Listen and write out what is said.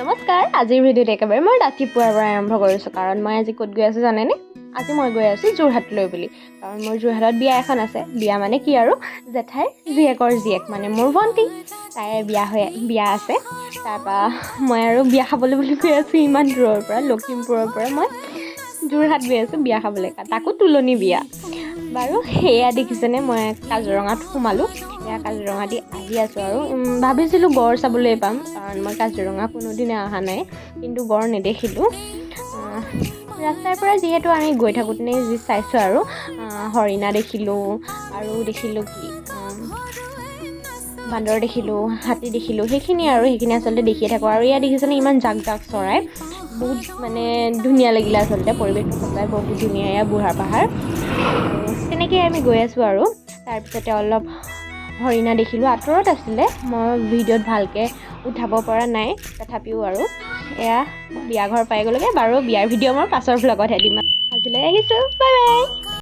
নমস্কাৰ আজিৰ ভিডিঅ'ত একেবাৰে মই ৰাতিপুৱাৰ পৰা আৰম্ভ কৰিছোঁ কাৰণ মই আজি ক'ত গৈ আছোঁ জানেনে আজি মই গৈ আছোঁ যোৰহাটলৈ বুলি কাৰণ মোৰ যোৰহাটত বিয়া এখন আছে বিয়া মানে কি আৰু জেঠাইৰ জীয়েকৰ জীয়েক মানে মোৰ ভণ্টি তাইৰ বিয়া আছে তাৰপৰা মই আৰু বিয়া খাবলৈ বুলি গৈ আছোঁ ইমান দূৰৰ পৰা লখিমপুৰৰ পৰা মই যোৰহাট গৈ আছোঁ বিয়া খাবলৈ তাকো তুলনি বিয়া বাৰু সেয়া দেখিছেনে মই কাজিৰঙাত সোমালোঁ এয়া কাজিৰঙা দি আহি আছোঁ আৰু ভাবিছিলোঁ গড় চাবলৈ পাম কাৰণ মই কাজিৰঙা কোনোদিনে অহা নাই কিন্তু গড় নেদেখিলোঁ ৰাস্তাৰ পৰা যিহেতু আমি গৈ থাকোঁতে যি চাইছোঁ আৰু হৰিণা দেখিলোঁ আৰু দেখিলোঁ কি বান্দৰ দেখিলোঁ হাতী দেখিলোঁ সেইখিনি আচলতে দেখিয়ে থাকোঁ আৰু ইয়াত দেখিছেনে ইমান জাক চৰাই বহুত মানে ধুনীয়া লাগিলে আচলতে পৰিৱেশটো সঁচাই বহুত ধুনীয়া এয়া বুঢ়া পাহাৰ তেনেকৈ আমি গৈ আছোঁ আৰু তাৰপিছতে অলপ হৰিণা দেখিলোঁ আঁতৰত আছিলে মই ভিডিঅ'ত ভালকৈ উঠাব পৰা নাই তথাপিও আৰু এয়া বিয়া ঘৰ পাই গ'লোগৈ বাৰু বিয়াৰ ভিডিঅ' মই পাছৰ ভ্লগতহে দিম আজিলৈ আহিছোঁ বাই বাই